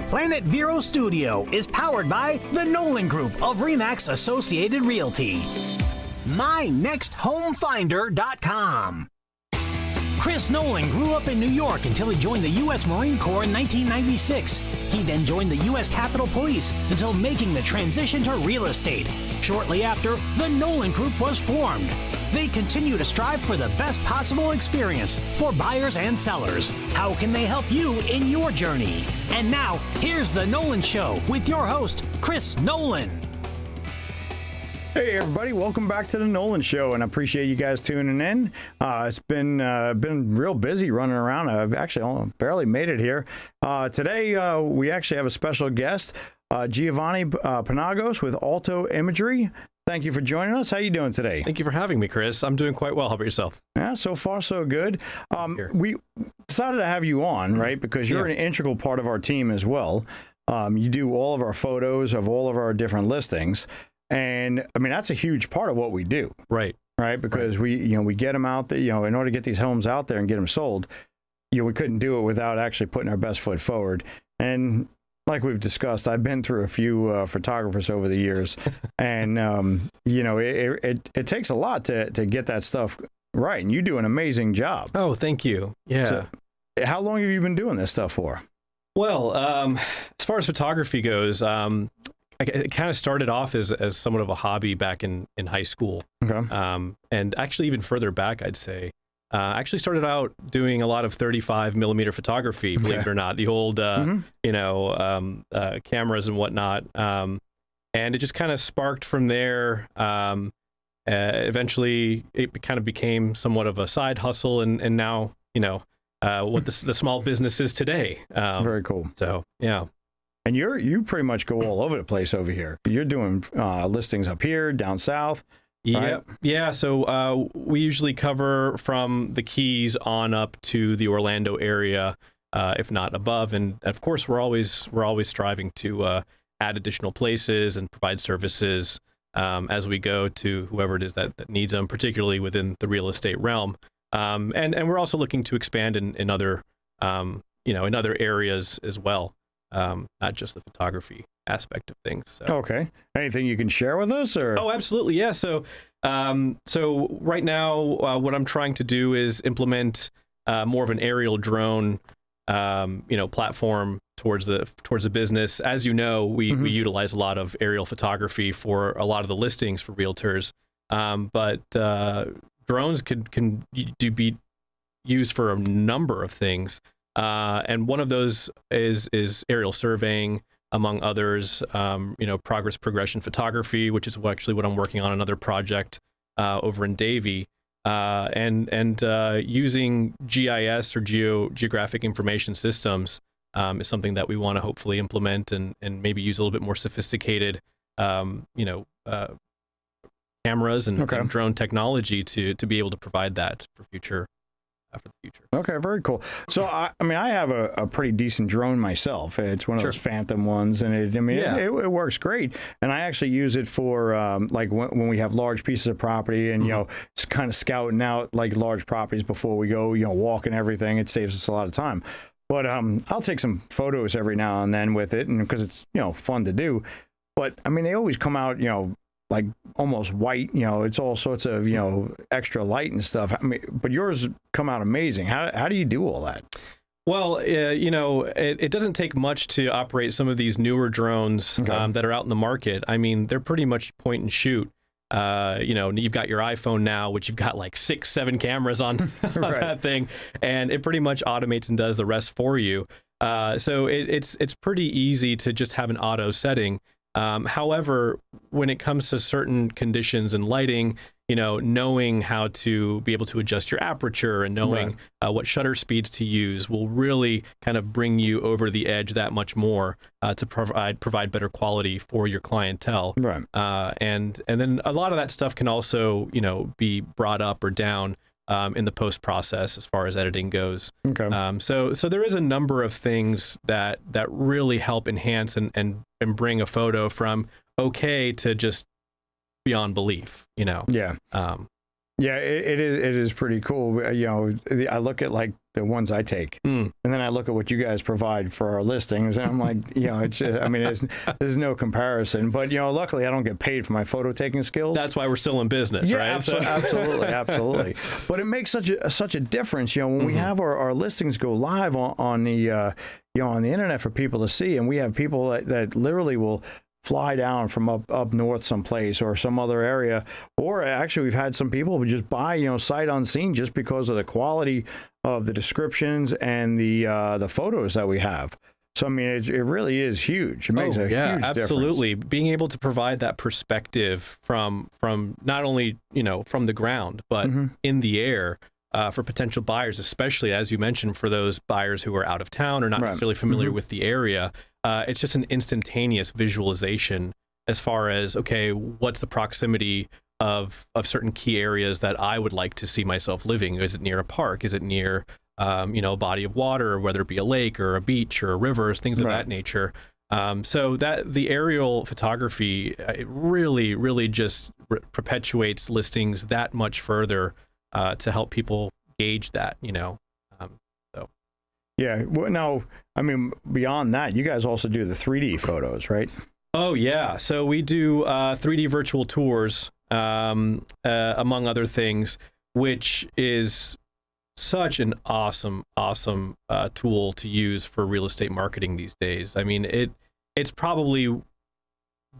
Planet Vero Studio is powered by the Nolan Group of Remax Associated Realty. MyNextHomeFinder.com. Chris Nolan grew up in New York until he joined the U.S. Marine Corps in 1996. He then joined the U.S. Capitol Police until making the transition to real estate. Shortly after, the Nolan Group was formed. They continue to strive for the best possible experience for buyers and sellers. How can they help you in your journey? And now, here's The Nolan Show with your host, Chris Nolan. Hey everybody, welcome back to the Nolan Show, and I appreciate you guys tuning in. It's been real busy running around. I've actually barely made it here. Today we actually have a special guest, Giovanni Penagos with Alto Imagery. Thank you for joining us. How you doing today? Thank you for having me, Chris. I'm doing quite well. How about yourself? Yeah, so far so good. We decided to have you on, right, because you're an integral part of our team as well. You do all of our photos of all of our different listings. And I mean, that's a huge part of what we do. Right. Right. Because we get them out there, in order to get these homes out there and get them sold, we couldn't do it without actually putting our best foot forward. And like we've discussed, I've been through a few photographers over the years, and, it takes a lot to get that stuff right. And you do an amazing job. Oh, thank you. Yeah. So, how long have you been doing this stuff for? Well, as far as photography goes, it kind of started off as somewhat of a hobby back in high school. Okay. And actually even further back, I'd say. I actually started out doing a lot of 35 millimeter photography, believe it or not, the old, cameras and whatnot. And it just kind of sparked from there. Eventually, it kind of became somewhat of a side hustle, and now, what the small business is today. Very cool. So, yeah. And you pretty much go all over the place over here. You're doing listings up here, down south. Right? Yeah. So we usually cover from the Keys on up to the Orlando area, if not above. And of course, we're always striving to add additional places and provide services as we go to whoever it is that needs them, particularly within the real estate realm. And we're also looking to expand in other in other areas as well. Not just the photography aspect of things. So. Okay. Anything you can share with us? Or? Oh, absolutely. Yeah. So right now, what I'm trying to do is implement more of an aerial drone, platform towards the business. As you know, we utilize a lot of aerial photography for a lot of the listings for realtors, but drones can be used for a number of things. And one of those is aerial surveying, among others, progress progression photography, which is actually what I'm working on another project over in Davie, and using GIS or geographic information systems is something that we want to hopefully implement and maybe use a little bit more sophisticated, cameras and drone technology to be able to provide that for the future. Okay, very cool. So, I have a pretty decent drone myself. It's one of those Phantom ones, and it works great. And I actually use it for like when we have large pieces of property, and it's kind of scouting out like large properties before we go, walk and everything. It saves us a lot of time. But I'll take some photos every now and then with it, and because it's fun to do. But they always come out like almost white, it's all sorts of, extra light and stuff. But yours come out amazing. How do you do all that? Well, it doesn't take much to operate some of these newer drones that are out in the market. They're pretty much point and shoot. You've got your iPhone now, which you've got like 6-7 cameras on that thing, and it pretty much automates and does the rest for you. So it's pretty easy to just have an auto setting. However, when it comes to certain conditions and lighting, knowing how to be able to adjust your aperture and knowing what shutter speeds to use will really kind of bring you over the edge that much more to provide better quality for your clientele. Right. And then a lot of that stuff can also, be brought up or down in the post process as far as editing goes. Okay. So there is a number of things that really help enhance and bring a photo from okay to just beyond belief, Yeah. Yeah, it is pretty cool. I look at like the ones I take, and then I look at what you guys provide for our listings, and I'm like, it's just, I mean, there's no comparison. But luckily I don't get paid for my photo taking skills. That's why we're still in business, right? Absolutely. But it makes such a difference, when we have our listings go live on the on the internet for people to see, and we have people that literally will fly down from up north someplace or some other area, or actually we've had some people who just buy sight unseen just because of the quality of the descriptions and the photos that we have. So I mean, it really is huge. It makes a huge absolutely difference. Being able to provide that perspective from not only from the ground but in the air for potential buyers, especially as you mentioned for those buyers who are out of town or not necessarily familiar with the area. It's just an instantaneous visualization as far as, okay, what's the proximity of certain key areas that I would like to see myself living? Is it near a park? Is it near, a body of water, whether it be a lake or a beach or a river, things of that nature? So that the aerial photography, it really, really just perpetuates listings that much further to help people gauge that, Yeah. Well, no, I mean, beyond that, you guys also do the 3D photos, right? Oh, yeah. So we do 3D virtual tours, among other things, which is such an awesome tool to use for real estate marketing these days. I mean, it's probably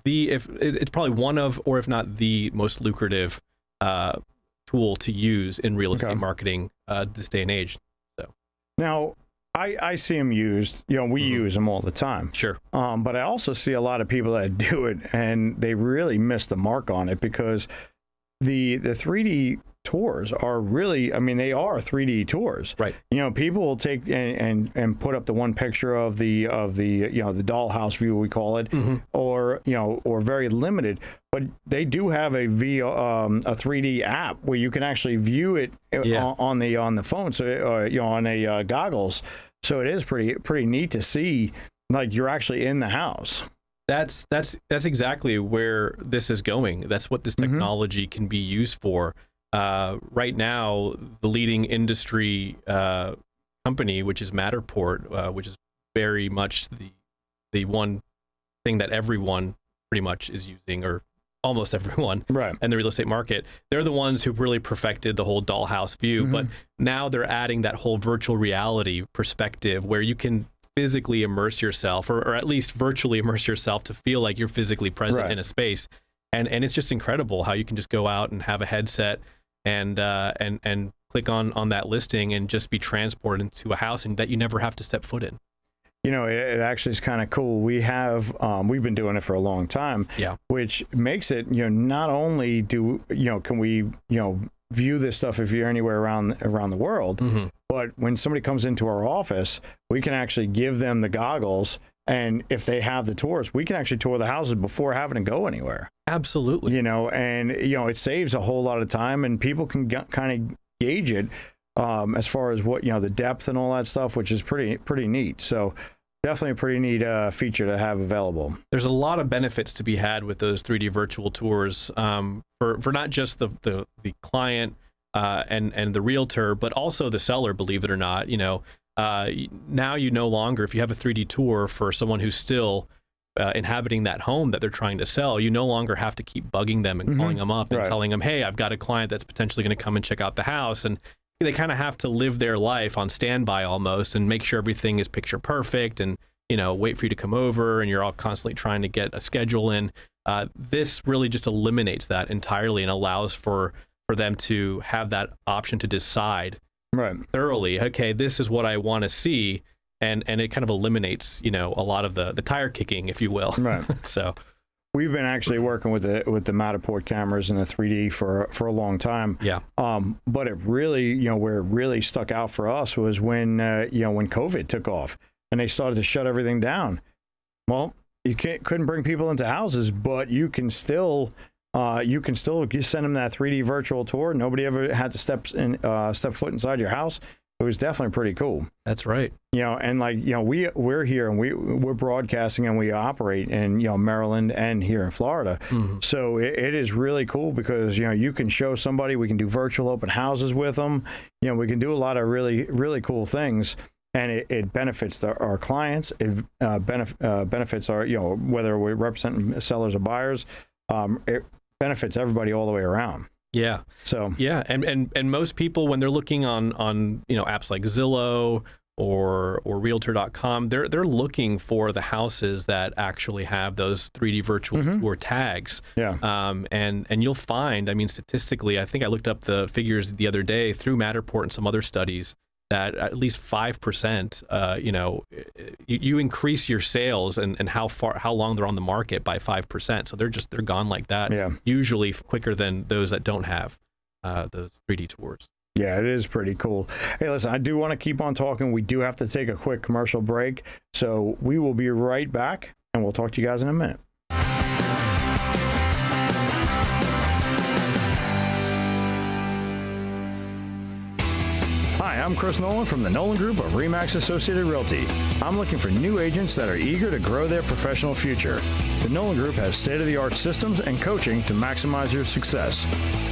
it's probably one of, or if not the most lucrative tool to use in real estate marketing this day and age. So now, I see them used, we use them all the time. Sure. But I also see a lot of people that do it and they really miss the mark on it, because the 3D tours are really, I mean, they are 3D tours. Right. People will take and put up the one picture of the the dollhouse view, we call it, or very limited. But they do have a 3D app where you can actually view it on the phone, so on a goggles. So it is pretty neat to see, like, you're actually in the house. That's exactly where this is going. That's what this technology can be used for. Right now, the leading industry company, which is Matterport, which is very much the one thing that everyone pretty much is using, or almost everyone, in the real estate market. They're the ones who really perfected the whole dollhouse view, but now they're adding that whole virtual reality perspective where you can physically immerse yourself, or at least virtually immerse yourself, to feel like you're physically present in a space. And it's just incredible how you can just go out and have a headset and click on that listing and just be transported into a house, and that you never have to step foot in. It actually is kind of cool. We have we've been doing it for a long time, which makes it, not only can we view this stuff if you're anywhere around the world, but when somebody comes into our office, we can actually give them the goggles, and if they have the tours, we can actually tour the houses before having to go anywhere. Absolutely. And it saves a whole lot of time, and people can kind of gauge it as far as what the depth and all that stuff, which is pretty neat. So definitely a pretty neat feature to have available. There's a lot of benefits to be had with those 3D virtual tours, for not just the client and the realtor, but also the seller. Believe it or not, now you no longer, if you have a 3D tour for someone who's still inhabiting that home that they're trying to sell, you no longer have to keep bugging them and calling them up and telling them, hey, I've got a client that's potentially going to come and check out the house. And they kind of have to live their life on standby almost and make sure everything is picture perfect and, wait for you to come over, and you're all constantly trying to get a schedule in. This really just eliminates that entirely and allows for them to have that option to decide thoroughly, okay, this is what I want to see. And it kind of eliminates, a lot of the tire kicking, if you will. So we've been actually working with the Matterport cameras and the 3D for a long time. But it really, where it really stuck out for us was when COVID took off and they started to shut everything down. Well, you couldn't bring people into houses, but you can still send them that 3D virtual tour. Nobody ever had to step foot inside your house. it was definitely pretty cool. That's right. And we're here and we're broadcasting and we operate in, Maryland and here in Florida. Mm-hmm. So it is really cool because, you can show somebody, we can do virtual open houses with them. We can do a lot of really, really cool things. And it benefits our clients. It benefits our, whether we're representing sellers or buyers, it benefits everybody all the way around. Yeah. So yeah, and most people when they're looking on apps like Zillow or Realtor.com, they're looking for the houses that actually have those 3D virtual tour tags. Yeah. And you'll find, statistically, I think I looked up the figures the other day through Matterport and some other studies that at least 5%, you increase your sales and how long they're on the market by 5%. So they're gone like that. Yeah. Usually quicker than those that don't have those 3D tours. Yeah, it is pretty cool. Hey, listen, I do want to keep on talking. We do have to take a quick commercial break. So we will be right back and we'll talk to you guys in a minute. Hi, I'm Chris Nolan from the Nolan Group of RE/MAX Associated Realty. I'm looking for new agents that are eager to grow their professional future. The Nolan Group has state-of-the-art systems and coaching to maximize your success.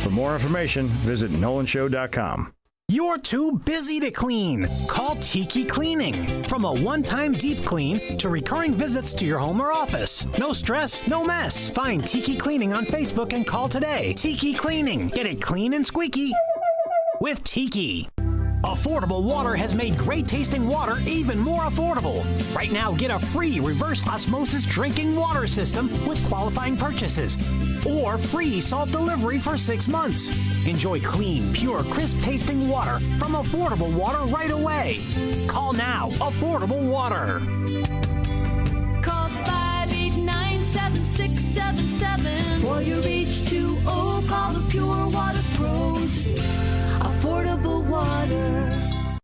For more information, visit nolanshow.com. You're too busy to clean. Call Tiki Cleaning. From a one-time deep clean to recurring visits to your home or office. No stress, no mess. Find Tiki Cleaning on Facebook and call today. Tiki Cleaning. Get it clean and squeaky with Tiki. Affordable Water has made great tasting water even more affordable. Right now, get a free reverse osmosis drinking water system with qualifying purchases. Or free salt delivery for 6 months. Enjoy clean, pure, crisp tasting water from Affordable Water right away. Call now. Affordable Water. Call 589-7677 or you reach 20. Call the Pure Water Pros. Affordable water.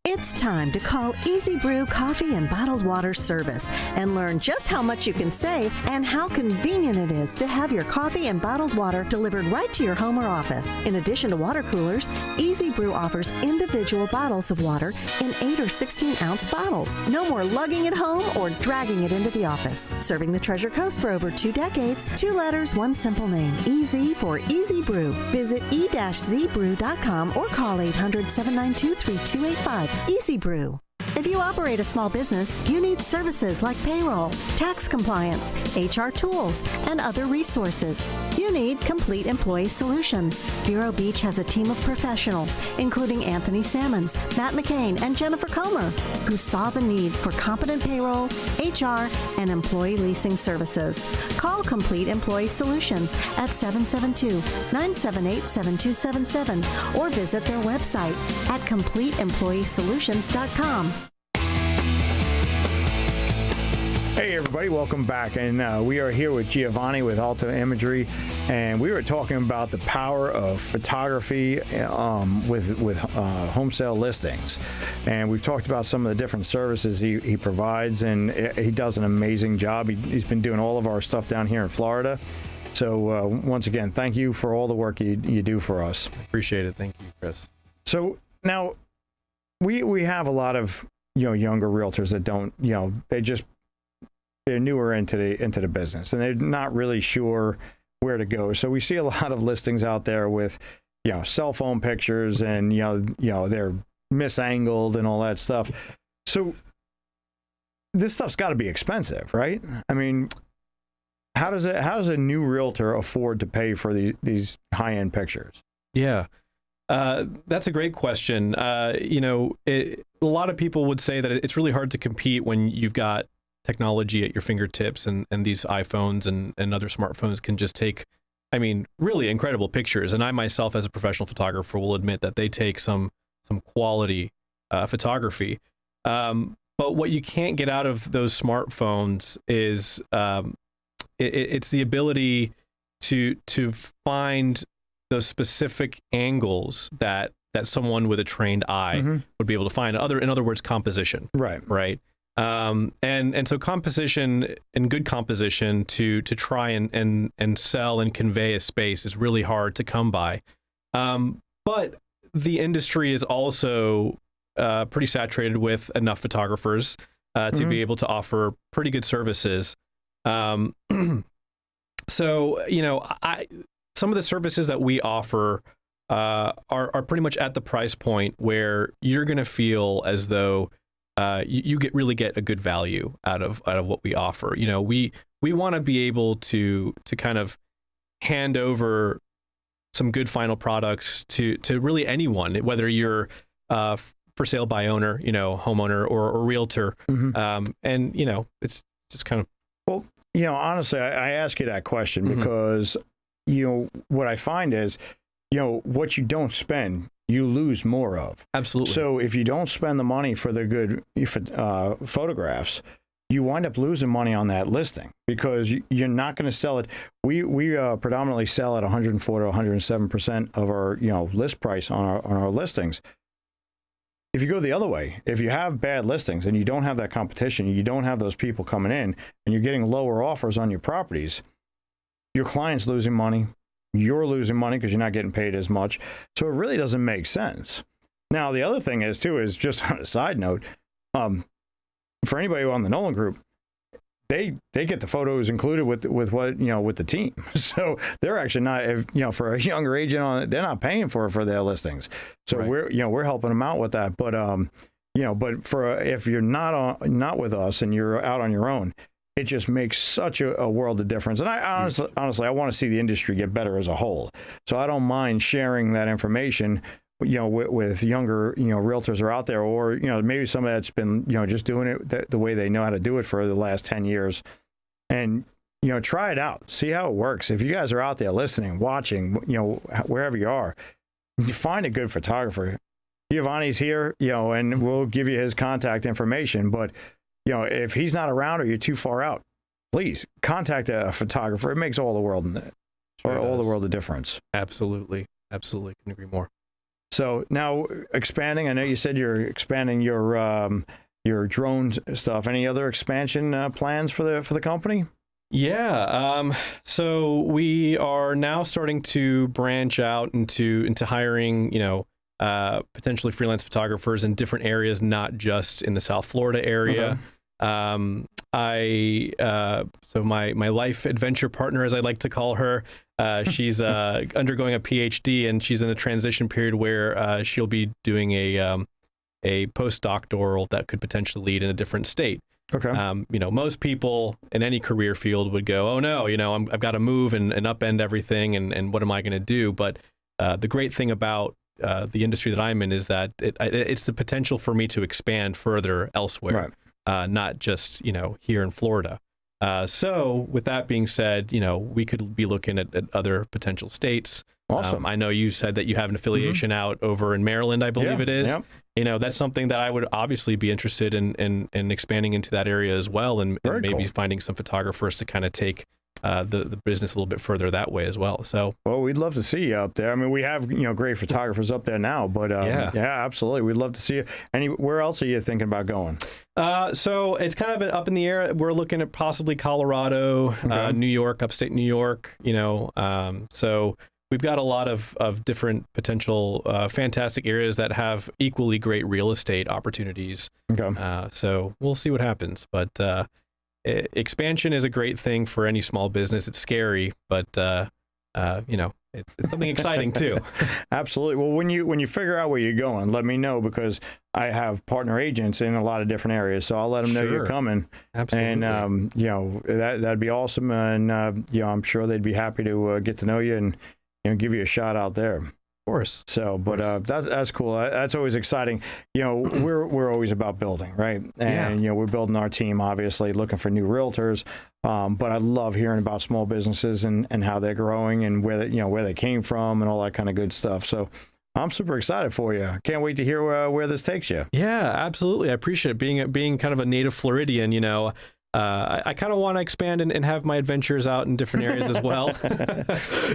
It's time to call Easy Brew Coffee and Bottled Water Service and learn just how much you can save and how convenient it is to have your coffee and bottled water delivered right to your home or office. In addition to water coolers, Easy Brew offers individual bottles of water in 8 or 16-ounce bottles. No more lugging it home or dragging it into the office. Serving the Treasure Coast for over 2 decades, 2 letters, 1 simple name. Easy for Easy Brew. Visit e-zbrew.com or call 800-792-3285. Easy Brew. If you operate a small business, you need services like payroll, tax compliance, HR tools, and other resources. You need Complete Employee Solutions. Vero Beach has a team of professionals, including Anthony Sammons, Matt McCain, and Jennifer Comer, who saw the need for competent payroll, HR, and employee leasing services. Call Complete Employee Solutions at 772-978-7277 or visit their website at CompleteEmployeeSolutions.com. Hey everybody, welcome back, and we are here with Giovanni with Alto Imagery, and we were talking about the power of photography with home sale listings, and we've talked about some of the different services he provides, and he does an amazing job. He's been doing all of our stuff down here in Florida. So once again, thank you for all the work you do for us. Appreciate it. Thank you, Chris. So now we have a lot of younger realtors that don't they're newer into the business and they're not really sure where to go. So we see a lot of listings out there with, cell phone pictures and, they're misangled and all that stuff. So this stuff's got to be expensive, right? I mean, how does a new realtor afford to pay for these high-end pictures? Yeah. That's a great question. A lot of people would say that it's really hard to compete when you've got technology at your fingertips and these iPhones and other smartphones can just take, really incredible pictures. And I myself, as a professional photographer, will admit that they take some quality photography. But what you can't get out of those smartphones is it's the ability to find those specific angles that someone with a trained eye would be able to find. In other words, composition. Right. And so composition and good composition to try and sell and convey a space is really hard to come by. But the industry is also pretty saturated with enough photographers to be able to offer pretty good services. So, you know, some of the services that we offer are pretty much at the price point where you're going to feel as though you really get a good value out of what we offer. You know, we want to be able to kind of hand over some good final products to really anyone, whether you're for sale by owner, you know, homeowner or realtor. And, you know, it's just kind of. Well, you know, honestly, I ask you that question because, you know, what I find is, you know, what you don't spend, you lose more of. Absolutely. So if you don't spend the money for the good photographs, you wind up losing money on that listing because you're not going to sell it. We predominantly sell at 104 to 107% of our, you know, list price on our listings. If you go the other way, if you have bad listings and you don't have that competition, you don't have those people coming in and you're getting lower offers on your properties, your client's losing money, you're losing money because you're not getting paid as much. So it really doesn't make sense. Now, the other thing is too, is just on a side note, for anybody on the Nolan Group, they get the photos included with what, you know, with the team. So they're actually not, you know, for a younger agent on it, they're not paying for their listings. So we're helping them out with that. But you know, but if you're not with us and you're out on your own, it just makes such a world of difference. And I honestly, I want to see the industry get better as a whole. So I don't mind sharing that information, you know, with younger, you know, realtors are out there, or, you know, maybe somebody that's been, you know, just doing it the way they know how to do it for the last 10 years. And, you know, try it out, see how it works. If you guys are out there listening, watching, you know, wherever you are, you find a good photographer. Giovanni's here, you know, and we'll give you his contact information. But, you know, if he's not around or you're too far out, please contact a photographer. It makes all the world of difference. Absolutely. Absolutely. Couldn't agree more. So now expanding, I know you said you're expanding your drone stuff. Any other expansion plans for the company? Yeah. So we are now starting to branch out into hiring, you know, potentially freelance photographers in different areas, not just in the South Florida area. Okay. So my life adventure partner, as I like to call her, she's undergoing a PhD, and she's in a transition period where she'll be doing a postdoctoral that could potentially lead in a different state. Okay. You know, most people in any career field would go, oh no, you know, I've got to move and upend everything, and what am I going to do? But the great thing about the industry that I'm in is that it's the potential for me to expand further elsewhere, not just, you know, here in Florida. So with that being said, you know, we could be looking at other potential states. Awesome. I know you said that you have an affiliation out over in Maryland, I believe it is. Yep. You know, that's something that I would obviously be interested in expanding into that area as well, and maybe finding some photographers to kind of take the business a little bit further that way as well. So, well, we'd love to see you up there. I mean, we have, you know, great photographers up there now, but yeah, absolutely, we'd love to see you. Where else are you thinking about going? So it's kind of up in the air. We're looking at possibly Colorado, New York, upstate New York. You know, so we've got a lot of different potential fantastic areas that have equally great real estate opportunities. Okay. So we'll see what happens, but. Expansion is a great thing for any small business. It's scary, but you know, it's something exciting too. Absolutely. Well, when you figure out where you're going, let me know, because I have partner agents in a lot of different areas, so I'll let them know you're coming. Absolutely. And you know, that'd be awesome, and you know, I'm sure they'd be happy to get to know you and, you know, give you a shot out there. Of course. So, but that's cool. That's always exciting. You know, we're always about building, right? And you know, we're building our team, obviously, looking for new realtors. But I love hearing about small businesses and how they're growing and where they came from and all that kind of good stuff. So I'm super excited for you. Can't wait to hear where this takes you. Yeah, absolutely. I appreciate it. Being kind of a native Floridian, you know, I kind of want to expand and have my adventures out in different areas as well.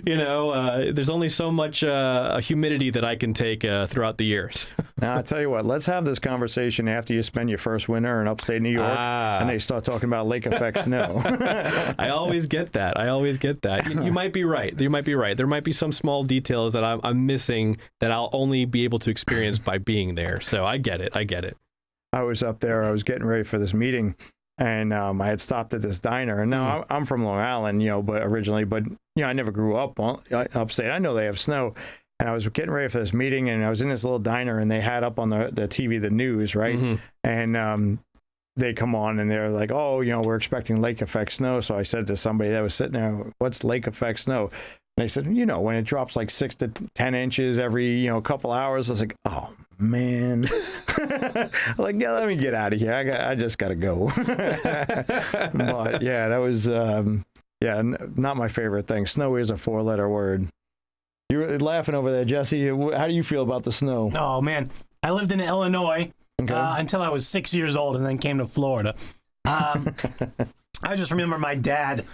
There's only so much humidity that I can take throughout the years. Now, I'll tell you what, let's have this conversation after you spend your first winter in upstate New York and they start talking about lake effect snow. I always get that. You might be right. There might be some small details that I'm missing that I'll only be able to experience by being there. So I get it. I was up there. I was getting ready for this meeting, and I had stopped at this diner. And now I'm from Long Island, but originally, I never grew up upstate. I know they have snow. And I was getting ready for this meeting, and I was in this little diner, and they had up on the TV the news, right? Mm-hmm. And they come on, and they're like, "Oh, we're expecting lake effect snow." So I said to somebody that was sitting there, "What's lake effect snow?" And they said, when it drops like 6 to 10 inches every couple hours. I was like, "Oh man," like, yeah, let me get out of here. I just got to go. But yeah, that was not my favorite thing. Snow is a 4-letter word. You're laughing over there, Jesse. How do you feel about the snow? Oh, man. I lived in Illinois until I was 6 years old and then came to Florida. I just remember my dad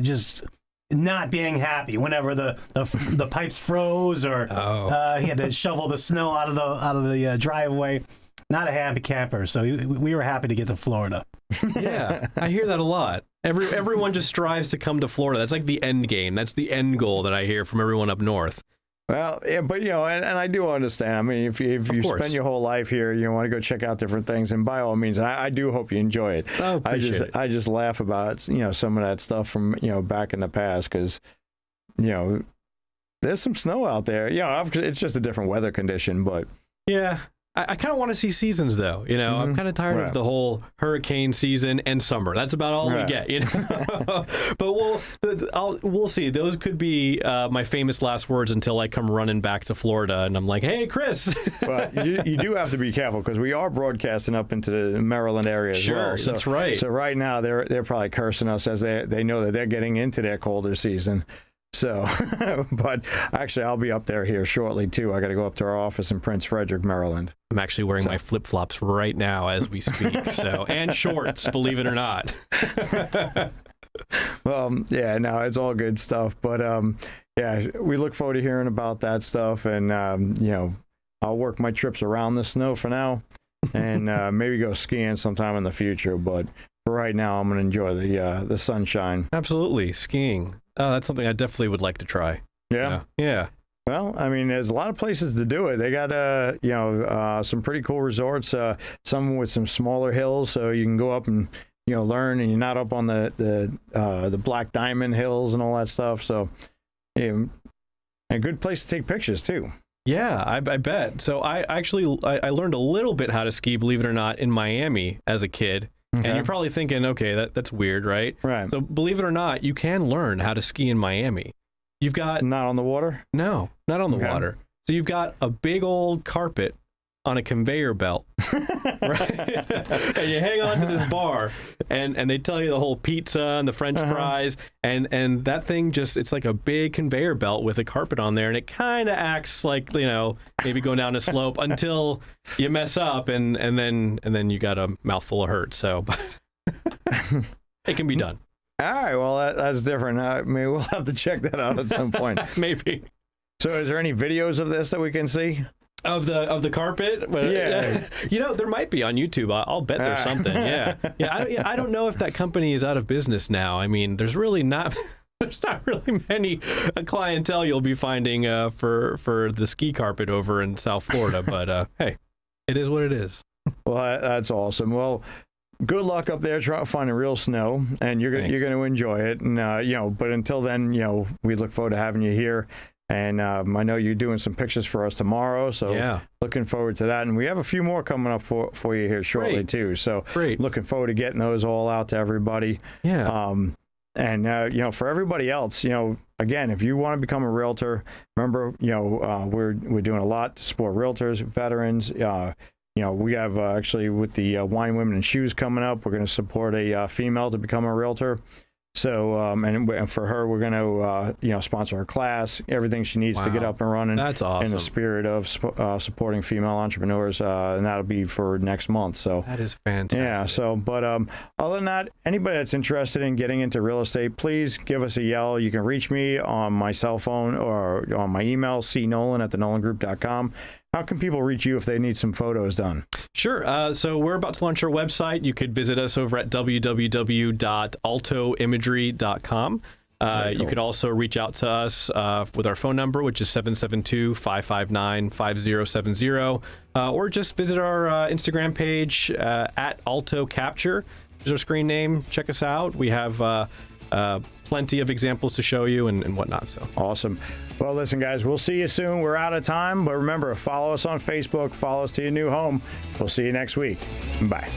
just not being happy whenever the pipes froze or he had to shovel the snow out of the driveway. Not a happy camper, so we were happy to get to Florida. Yeah, I hear that a lot. Everyone just strives to come to Florida. That's like the end game. That's the end goal that I hear from everyone up north. Well, yeah, but and I do understand. I mean, if you spend your whole life here, you want to go check out different things, and by all means, I do hope you enjoy it. Oh, appreciate it. I just laugh about some of that stuff from back in the past because there's some snow out there. It's just a different weather condition, but yeah. I kind of want to see seasons, though. I'm kind of tired of the whole hurricane season and summer. That's about all we get, But we'll see. Those could be my famous last words until I come running back to Florida, and I'm like, "Hey, Chris." Well, you do have to be careful because we are broadcasting up into the Maryland area as well. Sure, that's right. So right now they're probably cursing us as they know that they're getting into their colder season. So, but actually, I'll be up there here shortly, too. I got to go up to our office in Prince Frederick, Maryland. I'm actually wearing my flip-flops right now as we speak, and shorts, believe it or not. Well, yeah, no, it's all good stuff. But, we look forward to hearing about that stuff. And, I'll work my trips around the snow for now and maybe go skiing sometime in the future. But for right now, I'm going to enjoy the sunshine. Absolutely. Skiing. That's something I definitely would like to try. Yeah. Well, I mean, there's a lot of places to do it. They got some pretty cool resorts. Some with some smaller hills, so you can go up and learn, and you're not up on the Black Diamond Hills and all that stuff. So, a good place to take pictures too. Yeah, I bet. So I learned a little bit how to ski, believe it or not, in Miami as a kid. Okay. And you're probably thinking, okay, that's weird, right? Right. So believe it or not, you can learn how to ski in Miami. You've got... Not on the water? No, not on the water. So you've got a big old carpet on a conveyor belt, right? And you hang on to this bar, and they tell you the whole pizza and the French fries, and that thing it's like a big conveyor belt with a carpet on there, and it kind of acts like, maybe going down a slope until you mess up, and then you got a mouthful of hurt. So, it can be done. All right, well, that's different. Maybe we'll have to check that out at some point. Maybe. So is there any videos of this that we can see? Of the carpet? Yeah. There might be on YouTube. I'll bet there's something. Yeah. I don't know if that company is out of business now. I mean, there's not really many clientele you'll be finding for the ski carpet over in South Florida. But hey, it is what it is. Well, that's awesome. Well, good luck up there trying to find real snow, and you're going to enjoy it. And but until then, we look forward to having you here. And I know you're doing some pictures for us tomorrow, so looking forward to that. And we have a few more coming up for you here shortly, too. So looking forward to getting those all out to everybody. Yeah. And, for everybody else, again, if you want to become a realtor, remember, we're doing a lot to support realtors, veterans. We have actually with the Wine, Women, and Shoes coming up, we're going to support a female to become a realtor. So, and for her, we're going to, sponsor her class, everything she needs to get up and running. That's awesome. In the spirit of supporting female entrepreneurs, and that'll be for next month. So that is fantastic. Yeah. So, but other than that, anybody that's interested in getting into real estate, please give us a yell. You can reach me on my cell phone or on my email, cnolan@thenolangroup.com. How can people reach you if they need some photos done? Sure. So we're about to launch our website. You could visit us over at www.altoimagery.com. Cool. You could also reach out to us with our phone number, which is 772-559-5070, or just visit our Instagram page at Alto Capture. There's our screen name. Check us out. We have plenty of examples to show you and whatnot. So awesome. Well, listen, guys, we'll see you soon. We're out of time, but remember, follow us on Facebook, follow us to your new home. We'll see you next week. Bye.